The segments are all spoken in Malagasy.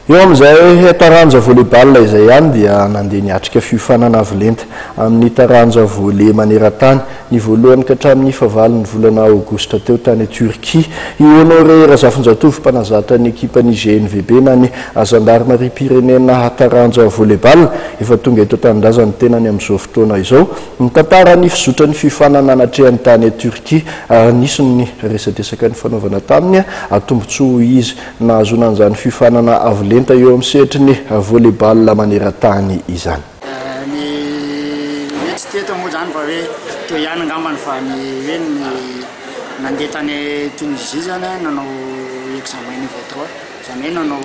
eo am'izay taranja volleyball izay ihany dia nandeha niatrika fiofanana avolenta amin'ny taranja volley maneran-tany ny voalohany ka hatramin'ny fahavalon'ny volana aogositra teo tany Turquie. Io Honoré Razafindratovy mpanazatra ny ekipan'ny GNVB na ny Gendarmerie-Pyrénéenne taranja volleyball efa tonga eto an-tanindrazana tenany amin'izao fotoana izao mitantara ny fizotran'ny fiofanana anatrehany tany Turquie nisy ny resadresaka ny fanaovana taminy atombotsoa izy nahazoana an'izany fiofanana avolenta eo amin'ny sehatry ny volleyball maneran-tany izany. Ny mety teto moa zany fa hoe teo ihany angambany fa ny hoe ny nandeha tany Tunisie zany nanao examen niveau 3 zany hoe nanao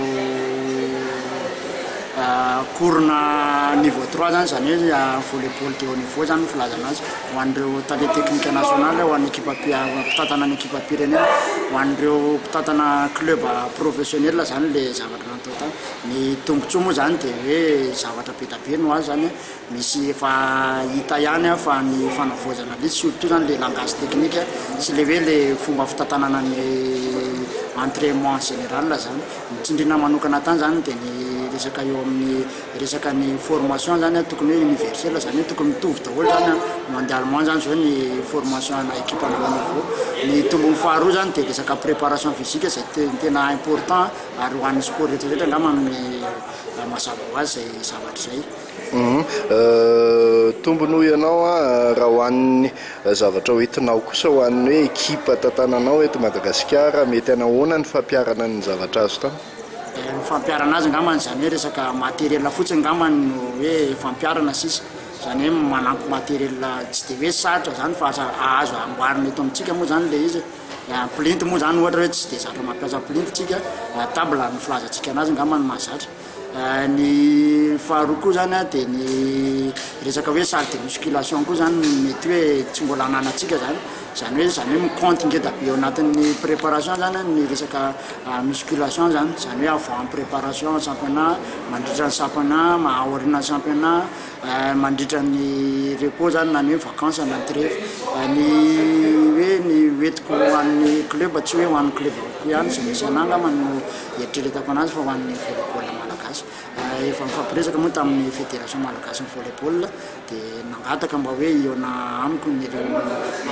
cours-na niveau 3 zany zany hoe volleyball de haut niveau zany filazana azy ho an'ireo tale technique nationale ho an'ny équipe mpitatana ny équipe Pyrénéenne ho an'ireo mpitatana club professionnel zany le zavatra natao tany. Ny tombotsoa moa zany de hoe zavatra be da be no azy zany misy efa hita ihany fa ny fanavaozana le surtout zany le langage technique sy le hoe le fomba fitatanana ny entraînement en général zany mitsindrina manokana tany zany de ny resaka eo amin'ny resaka ny formation zany tokony hoe universel zany tokony mitovy daholo zany mondialement zany zao ny formation ana équipe ana niveau. Ny tombony faharoa zany de resaka préparation physique zay tena important ary ho an'ny sport rehetrarehetra angamba amin'ny mazava ho azy zay zavatra zay. Tombony hoy ianao raha ho an'ny zavatra hoentinao kosa ho an'ny hoe ekipa tantananao eto Madagasikara mety anahoana ny fampiarana ny zavatra azo tany? Fampiarana azy angambany zany hoe resaka matériel fotsiny angambany no hoe fampiarana sisa zany hoe manampy matériel tsy de hoe sarotra zany fa azo amboarina eto amintsika moa zany le izy plinty moa zany ohatra hoe tsy de zatra mampiasa plinty tsika table ny filazantsika anazy angambany mahazatra. Ny faharoa koa zany de ny resaka hoe salle de musculation koa zany mety hoe tsy mbola ananatsika zany hoe micompte ngeda be eo anatin'ny préparation zany ny resaka musculation zany hoe avant préparation championnat mandritra ny championnat aoriana ny championnat mandritra ny repos zany na ny hoe vacances na trêve ny hoe ny hoentiko hoan'ny club tsy hoe hoan'ny club ko ihany zay misy anangambany no eritreretako anazy fa hoan'ny volleyball malagasy efa mifampiresaka moa tamin'ny fédération malagasy ny volleyball de nangataka mba hoe iona amiko ny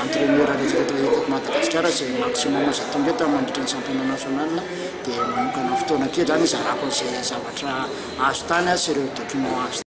entraîneur rehetrarehetra eto Madagasikara zay maximum zay tonga eto mandritra ny championnat national de manokana fotoana kely zany izarako zay zavatra azo tany sy ireo document azo